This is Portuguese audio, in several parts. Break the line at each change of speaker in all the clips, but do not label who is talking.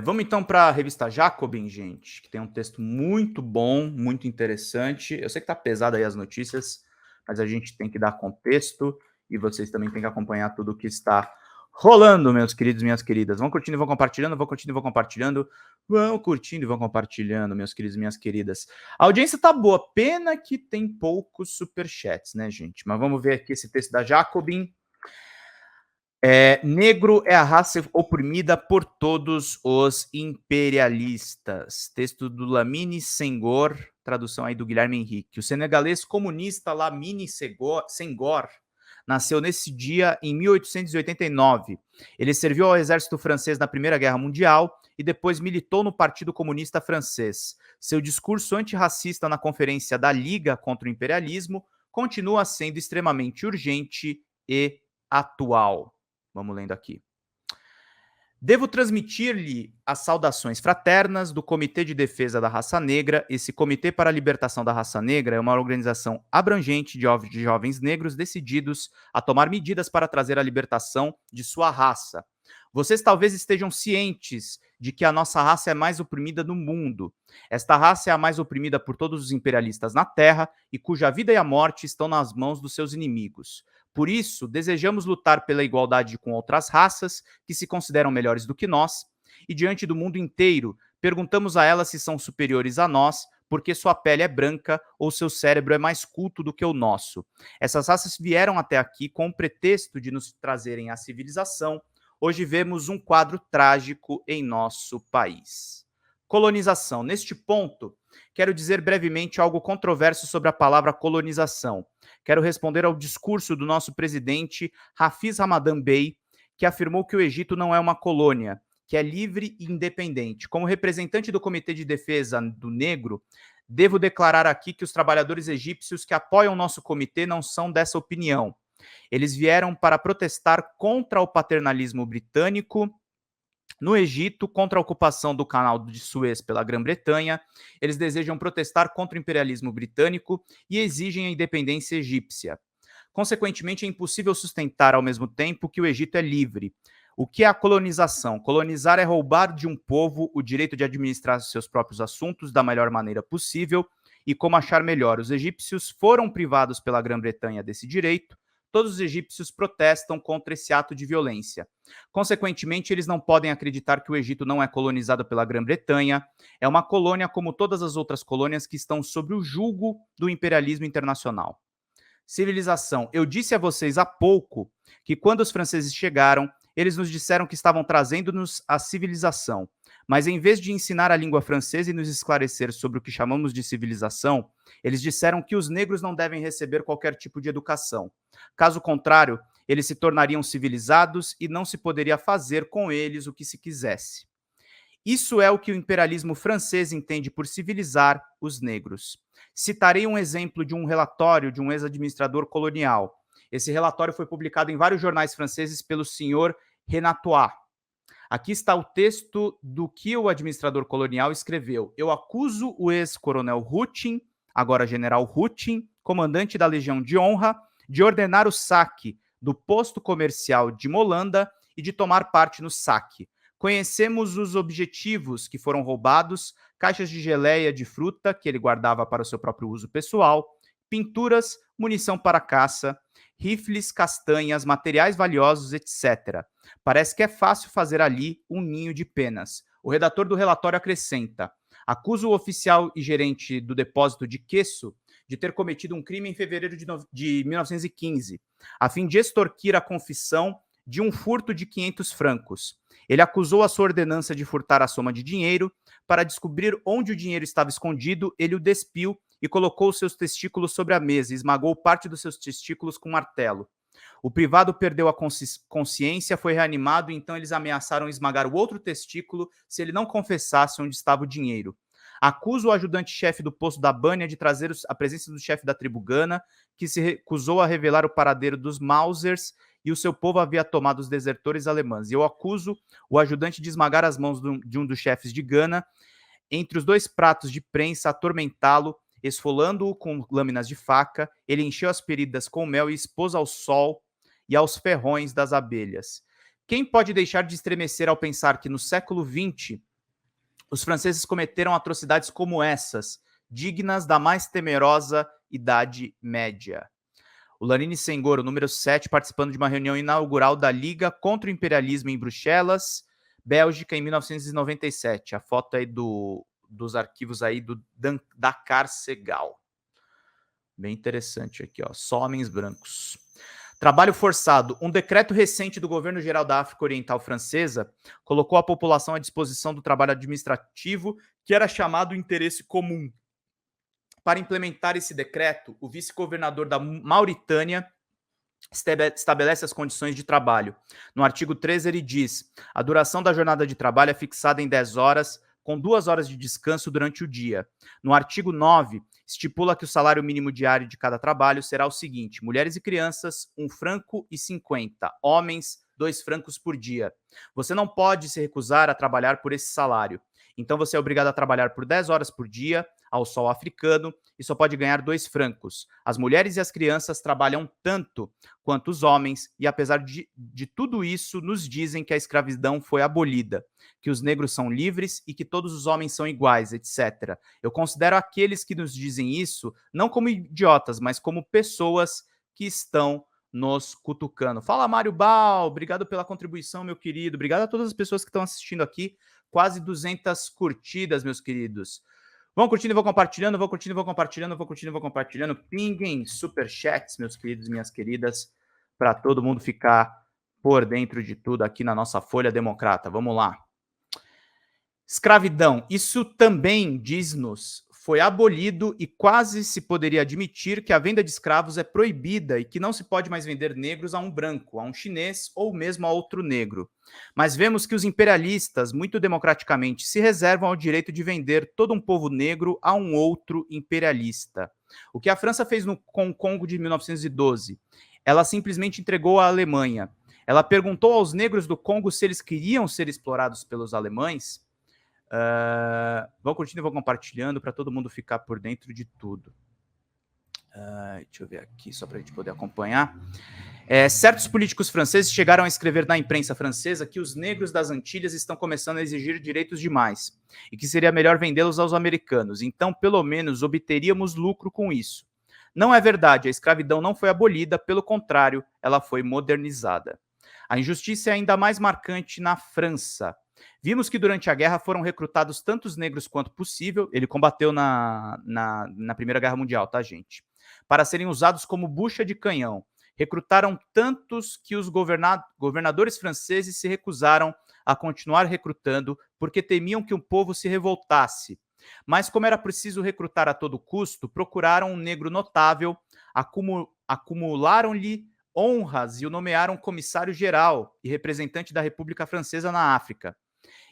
Vamos então para a revista Jacobin, gente, que tem um texto muito bom, muito interessante. Eu sei que tá pesado aí as notícias, mas a gente tem que dar contexto e vocês também têm que acompanhar tudo o que está rolando, meus queridos e minhas queridas. Vão curtindo e vão compartilhando, vão curtindo e vão compartilhando, vão curtindo e vão compartilhando, meus queridos e minhas queridas. A audiência tá boa, pena que tem poucos superchats, né, gente? Mas vamos ver aqui esse texto da Jacobin. Negro é a raça oprimida por todos os imperialistas. Texto do Lamine Senghor, tradução aí do Guilherme Henrique. O senegalês comunista Lamine Senghor nasceu nesse dia em 1889. Ele serviu ao exército francês na Primeira Guerra Mundial e depois militou no Partido Comunista Francês. Seu discurso antirracista na Conferência da Liga contra o Imperialismo continua sendo extremamente urgente e atual. Vamos lendo aqui. Devo transmitir-lhe as saudações fraternas do Comitê de Defesa da Raça Negra. Esse Comitê para a Libertação da Raça Negra é uma organização abrangente de jovens negros decididos a tomar medidas para trazer a libertação de sua raça. Vocês talvez estejam cientes de que a nossa raça é mais oprimida no mundo. Esta raça é a mais oprimida por todos os imperialistas na Terra e cuja vida e a morte estão nas mãos dos seus inimigos. Por isso, desejamos lutar pela igualdade com outras raças que se consideram melhores do que nós, e diante do mundo inteiro, perguntamos a elas se são superiores a nós, porque sua pele é branca ou seu cérebro é mais culto do que o nosso. Essas raças vieram até aqui com o pretexto de nos trazerem a civilização. Hoje vemos um quadro trágico em nosso país. Colonização. Neste ponto, quero dizer brevemente algo controverso sobre a palavra colonização. Quero responder ao discurso do nosso presidente Hafiz Ramadan Bey, que afirmou que o Egito não é uma colônia, que é livre e independente. Como representante do Comitê de Defesa do Negro, devo declarar aqui que os trabalhadores egípcios que apoiam nosso comitê não são dessa opinião. Eles vieram para protestar contra o paternalismo britânico no Egito, contra a ocupação do Canal de Suez pela Grã-Bretanha. Eles desejam protestar contra o imperialismo britânico e exigem a independência egípcia. Consequentemente, é impossível sustentar ao mesmo tempo que o Egito é livre. O que é a colonização? Colonizar é roubar de um povo o direito de administrar seus próprios assuntos da melhor maneira possível e como achar melhor. Os egípcios foram privados pela Grã-Bretanha desse direito. Todos os egípcios protestam contra esse ato de violência. Consequentemente, eles não podem acreditar que o Egito não é colonizado pela Grã-Bretanha. É uma colônia como todas as outras colônias que estão sob o jugo do imperialismo internacional. Civilização. Eu disse a vocês há pouco que quando os franceses chegaram, eles nos disseram que estavam trazendo-nos a civilização. Mas em vez de ensinar a língua francesa e nos esclarecer sobre o que chamamos de civilização, eles disseram que os negros não devem receber qualquer tipo de educação. Caso contrário, eles se tornariam civilizados e não se poderia fazer com eles o que se quisesse. Isso é o que o imperialismo francês entende por civilizar os negros. Citarei um exemplo de um relatório de um ex-administrador colonial. Esse relatório foi publicado em vários jornais franceses pelo senhor Renatois. Aqui está o texto do que o administrador colonial escreveu. Eu acuso o ex-coronel Hutin, agora general Hutin, comandante da Legião de Honra, de ordenar o saque do posto comercial de Molanda e de tomar parte no saque. Conhecemos os objetivos que foram roubados, caixas de geleia de fruta que ele guardava para o seu próprio uso pessoal, pinturas, munição para caça, rifles, castanhas, materiais valiosos, etc. Parece que é fácil fazer ali um ninho de penas. O redator do relatório acrescenta: acusa o oficial e gerente do depósito de Queso de ter cometido um crime em fevereiro de 1915, a fim de extorquir a confissão de um furto de 500 francos. Ele acusou a sua ordenança de furtar a soma de dinheiro. Para descobrir onde o dinheiro estava escondido, ele o despiu e colocou seus testículos sobre a mesa e esmagou parte dos seus testículos com um martelo. O privado perdeu a consciência, foi reanimado e então eles ameaçaram esmagar o outro testículo se ele não confessasse onde estava o dinheiro. Acusa o ajudante-chefe do posto da Bânia de trazer a presença do chefe da tribo Gana, que se recusou a revelar o paradeiro dos Mausers e o seu povo havia tomado os desertores alemães. E eu acuso o ajudante de esmagar as mãos de um dos chefes de Gana, entre os dois pratos de prensa, atormentá-lo, esfolando-o com lâminas de faca. Ele encheu as feridas com mel e expôs ao sol e aos ferrões das abelhas. Quem pode deixar de estremecer ao pensar que no século XX os franceses cometeram atrocidades como essas, dignas da mais temerosa Idade Média? O Lanini Senghor, o número 7, participando de uma reunião inaugural da Liga contra o Imperialismo em Bruxelas, Bélgica, em 1997. A foto aí dos arquivos aí do Dakar Segal. Bem interessante aqui, ó. Só homens brancos. Trabalho forçado. Um decreto recente do Governo Geral da África Oriental Francesa colocou a população à disposição do trabalho administrativo, que era chamado interesse comum. Para implementar esse decreto, o vice-governador da Mauritânia estabelece as condições de trabalho. No artigo 13, ele diz: a duração da jornada de trabalho é fixada em 10 horas, com 2 horas de descanso durante o dia. No artigo 9, estipula que o salário mínimo diário de cada trabalho será o seguinte: mulheres e crianças, 1,50 franco, homens, 2 francos por dia. Você não pode se recusar a trabalhar por esse salário. Então você é obrigado a trabalhar por 10 horas por dia, ao sol africano, e só pode ganhar 2 francos. As mulheres e as crianças trabalham tanto quanto os homens, e apesar de tudo isso, nos dizem que a escravidão foi abolida, que os negros são livres e que todos os homens são iguais, etc. Eu considero aqueles que nos dizem isso não como idiotas, mas como pessoas que estão nos cutucando. Fala, Mário Bal, obrigado pela contribuição, meu querido. Obrigado a todas as pessoas que estão assistindo aqui. Quase 200 curtidas, meus queridos. Vão curtindo e vão compartilhando, vão curtindo e vão compartilhando, vão curtindo e vão compartilhando. Pinguem superchats, meus queridos e minhas queridas, para todo mundo ficar por dentro de tudo aqui na nossa Folha Democrata. Vamos lá. Escravidão. Isso também, diz-nos, foi abolido e quase se poderia admitir que a venda de escravos é proibida e que não se pode mais vender negros a um branco, a um chinês ou mesmo a outro negro. Mas vemos que os imperialistas, muito democraticamente, se reservam ao direito de vender todo um povo negro a um outro imperialista. O que a França fez com o Congo de 1912? Ela simplesmente entregou à Alemanha. Ela perguntou aos negros do Congo se eles queriam ser explorados pelos alemães. Vão curtindo e vão compartilhando para todo mundo ficar por dentro de tudo. Deixa eu ver aqui, só para a gente poder acompanhar. Certos políticos franceses chegaram a escrever na imprensa francesa que os negros das Antilhas estão começando a exigir direitos demais e que seria melhor vendê-los aos americanos. Então, pelo menos, obteríamos lucro com isso. Não é verdade, a escravidão não foi abolida, pelo contrário, ela foi modernizada. A injustiça é ainda mais marcante na França. Vimos que durante a guerra foram recrutados tantos negros quanto possível. Ele combateu na Primeira Guerra Mundial, tá, gente? Para serem usados como bucha de canhão. Recrutaram tantos que os governadores franceses se recusaram a continuar recrutando porque temiam que o povo se revoltasse. Mas como era preciso recrutar a todo custo, procuraram um negro notável, acumularam-lhe honras e o nomearam comissário-geral e representante da República Francesa na África.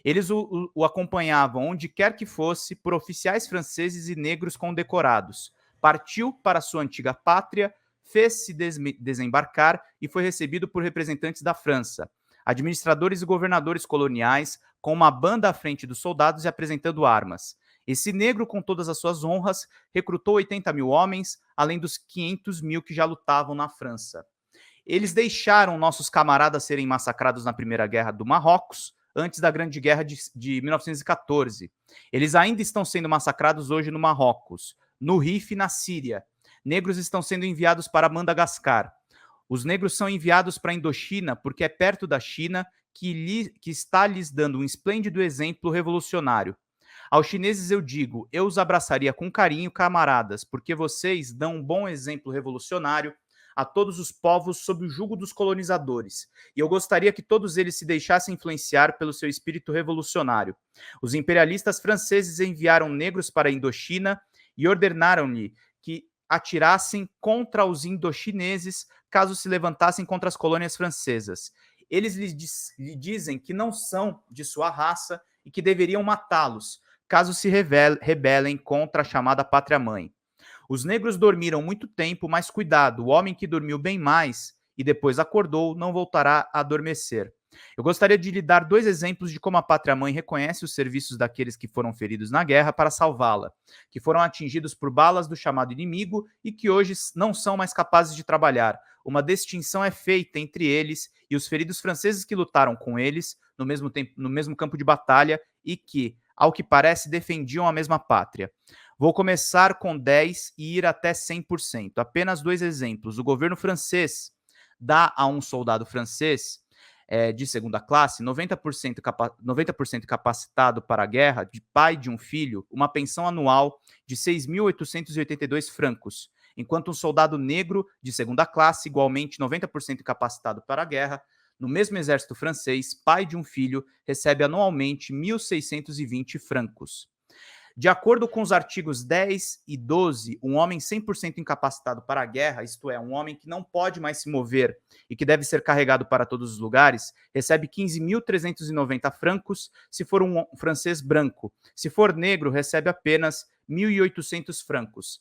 Eles o acompanhavam onde quer que fosse por oficiais franceses e negros condecorados. Partiu para sua antiga pátria, fez-se desembarcar e foi recebido por representantes da França, administradores e governadores coloniais, com uma banda à frente dos soldados e apresentando armas. Esse negro, com todas as suas honras, recrutou 80 mil homens, além dos 500 mil que já lutavam na França. Eles deixaram nossos camaradas serem massacrados na Primeira Guerra do Marrocos, antes da Grande Guerra de 1914. Eles ainda estão sendo massacrados hoje no Marrocos, no Rif, na Síria. Negros estão sendo enviados para Madagascar. Os negros são enviados para a Indochina porque é perto da China que está lhes dando um esplêndido exemplo revolucionário. Aos chineses eu digo, eu os abraçaria com carinho, camaradas, porque vocês dão um bom exemplo revolucionário a todos os povos sob o jugo dos colonizadores, e eu gostaria que todos eles se deixassem influenciar pelo seu espírito revolucionário. Os imperialistas franceses enviaram negros para a Indochina e ordenaram-lhe que atirassem contra os indochineses caso se levantassem contra as colônias francesas. Eles lhe dizem que não são de sua raça e que deveriam matá-los, caso se rebelem contra a chamada pátria-mãe. Os negros dormiram muito tempo, mas cuidado, o homem que dormiu bem mais e depois acordou não voltará a adormecer. Eu gostaria de lhe dar 2 exemplos de como a pátria-mãe reconhece os serviços daqueles que foram feridos na guerra para salvá-la, que foram atingidos por balas do chamado inimigo e que hoje não são mais capazes de trabalhar. uma distinção é feita entre eles e os feridos franceses que lutaram com eles no mesmo tempo, no mesmo campo de batalha e que, ao que parece, defendiam a mesma pátria. Vou começar com 10 e ir até 100%. Apenas 2 exemplos. O governo francês dá a um soldado francês de segunda classe, 90% capacitado para a guerra, de pai de um filho, uma pensão anual de 6.882 francos, enquanto um soldado negro de segunda classe, igualmente 90% capacitado para a guerra, no mesmo exército francês, pai de um filho, recebe anualmente 1.620 francos. De acordo com os artigos 10 e 12, um homem 100% incapacitado para a guerra, isto é, um homem que não pode mais se mover e que deve ser carregado para todos os lugares, recebe 15.390 francos se for um francês branco. Se for negro, recebe apenas 1.800 francos.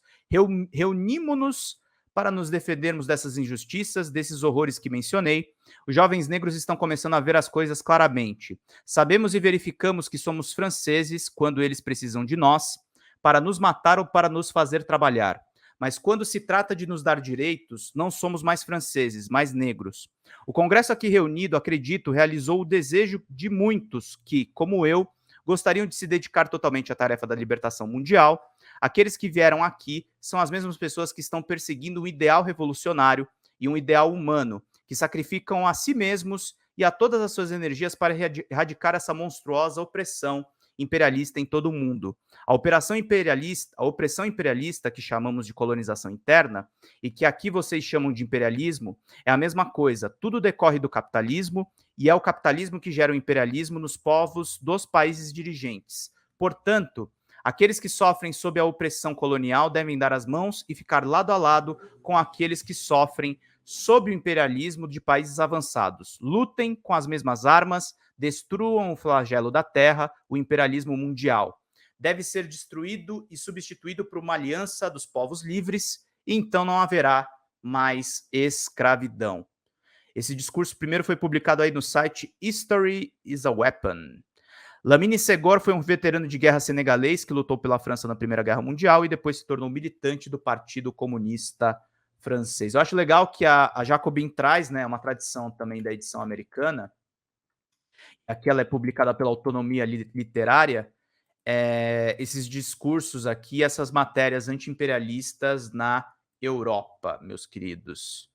Reunimos-nos para nos defendermos dessas injustiças, desses horrores que mencionei. Os jovens negros estão começando a ver as coisas claramente. Sabemos e verificamos que somos franceses quando eles precisam de nós, para nos matar ou para nos fazer trabalhar. Mas quando se trata de nos dar direitos, não somos mais franceses, mais negros. O Congresso aqui reunido, acredito, realizou o desejo de muitos que, como eu, gostariam de se dedicar totalmente à tarefa da libertação mundial. Aqueles que vieram aqui são as mesmas pessoas que estão perseguindo um ideal revolucionário e um ideal humano, que sacrificam a si mesmos e a todas as suas energias para erradicar essa monstruosa opressão imperialista em todo o mundo. A opressão imperialista, que chamamos de colonização interna, e que aqui vocês chamam de imperialismo, é a mesma coisa. Tudo decorre do capitalismo, e é o capitalismo que gera o imperialismo nos povos dos países dirigentes. Portanto, aqueles que sofrem sob a opressão colonial devem dar as mãos e ficar lado a lado com aqueles que sofrem sob o imperialismo de países avançados. Lutem com as mesmas armas, destruam o flagelo da terra, o imperialismo mundial. Deve ser destruído e substituído por uma aliança dos povos livres, e então não haverá mais escravidão. Esse discurso primeiro foi publicado aí no site History is a Weapon. Lamine Senghor foi um veterano de guerra senegalês que lutou pela França na Primeira Guerra Mundial e depois se tornou militante do Partido Comunista Francês. Eu acho legal que a Jacobin traz, né, uma tradição também da edição americana. Aqui ela é publicada pela Autonomia Literária. Esses discursos aqui, essas matérias anti-imperialistas na Europa, meus queridos.